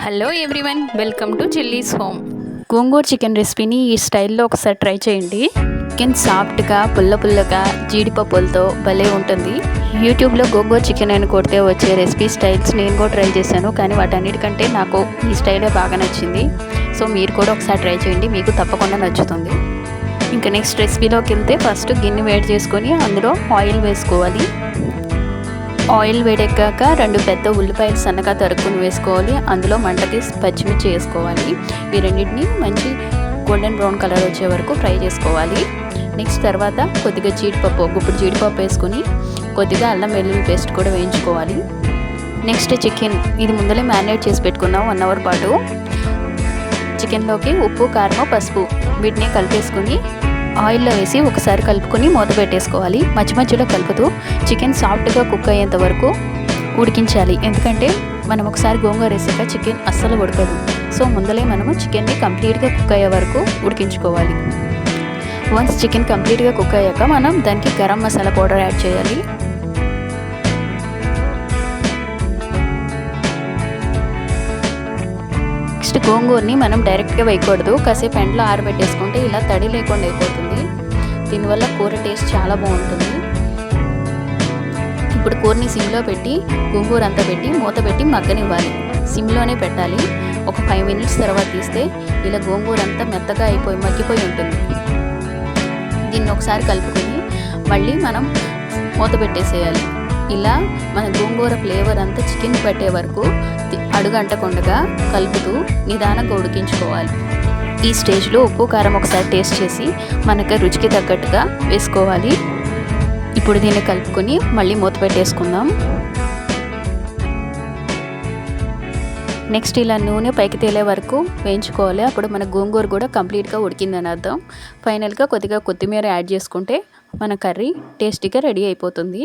Hello everyone, welcome to chillies home. Gongura chicken రెసిపీని ఈ స్టైల్లో ఒకసారి ట్రై చేయండి. చికెన్ సాఫ్ట్గా పుల్లగా జీడిపప్పులతో భలే ఉంటుంది. యూట్యూబ్లో గోంగూర చికెన్ అని కొడితే వచ్చే రెసిపీ స్టైల్స్ నేను కూడా ట్రై చేశాను, కానీ వాటన్నిటికంటే నాకు ఈ స్టైలే బాగా నచ్చింది. సో మీరు కూడా ఒకసారి ట్రై చేయండి, మీకు తప్పకుండా నచ్చుతుంది. ఇంకా నెక్స్ట్ రెసిపీలోకి వెళ్తే ఫస్ట్ గిన్నె వేడి చేసుకొని అందులో ఆయిల్ వేసుకోవాలి. ఆయిల్ వేడెక్కాక 2 పెద్ద ఉల్లిపాయలు సన్నగా తరుక్కుని వేసుకోవాలి. అందులో మంటకి పచ్చిమిర్చి వేసుకోవాలి. ఈ రెండింటిని మంచి గోల్డెన్ బ్రౌన్ కలర్ వచ్చే వరకు ఫ్రై చేసుకోవాలి. నెక్స్ట్ తర్వాత కొద్దిగా గుప్పుడు జీడిపప్పు వేసుకొని కొద్దిగా అల్లం వెల్లుల్లి పేస్ట్ కూడా వేయించుకోవాలి. నెక్స్ట్ చికెన్, ఇది ముందలే మ్యారినేట్ చేసి పెట్టుకున్నాం 1 అవర్ పాటు. చికెన్లోకి ఉప్పు, కారం, పసుపు వీటిని కలిపేసుకొని ఆయిల్లో వేసి ఒకసారి కలుపుకొని మూత పెట్టేసుకోవాలి. మధ్యలో కలుపుతూ చికెన్ సాఫ్ట్గా కుక్ అయ్యేంత వరకు ఉడికించాలి. ఎందుకంటే మనం ఒకసారి గోంగూర వేసాక చికెన్ అస్సలు ఉడకదు. సో ముందలే మనము చికెన్ని కంప్లీట్గా కుక్ అయ్యే వరకు ఉడికించుకోవాలి. వన్స్ చికెన్ కంప్లీట్గా కుక్ అయ్యాక మనం దానికి గరం మసాలా పౌడర్ యాడ్ చేయాలి. నెక్స్ట్ గోంగూరని మనం డైరెక్ట్గా వేయకూడదు, కాసేపు ఎండలో ఆరబెట్టేసుకుంటే ఇలా తడి లేకుండా అయిపోతుంది. దీనివల్ల కూర టేస్ట్ చాలా బాగుంటుంది. ఇప్పుడు కూరని సిమ్లో పెట్టి గోంగూర అంతా పెట్టి మూత పెట్టి మగ్గనివ్వాలి. సిమ్లోనే పెట్టాలి. ఒక 5 మినిట్స్ తర్వాత తీస్తే ఇలా గోంగూర అంతా మెత్తగా మగ్గిపోయి ఉంటుంది. దీన్ని ఒకసారి కలుపుకొని మళ్ళీ మనం మూత పెట్టేసేయాలి. ఇలా మన గోంగూర ఫ్లేవర్ అంతా చికెన్ పట్టే వరకు అడుగంటకుండా కలుపుతూ నిదానంగా ఉడికించుకోవాలి. ఈ స్టేజ్లో ఉప్పు, కారం ఒకసారి టేస్ట్ చేసి మనకి రుచికి తగ్గట్టుగా వేసుకోవాలి. ఇప్పుడు దీన్ని కలుపుకొని మళ్ళీ మూత పెట్టేసుకుందాం. నెక్స్ట్ ఇలా నూనె పైకి తేలే వరకు వేయించుకోవాలి. అప్పుడు మన గోంగూర కూడా కంప్లీట్గా ఉడికిందని అర్థం. ఫైనల్గా కొద్దిగా కొత్తిమీర యాడ్ చేసుకుంటే మన కర్రీ టేస్టీగా రెడీ అయిపోతుంది.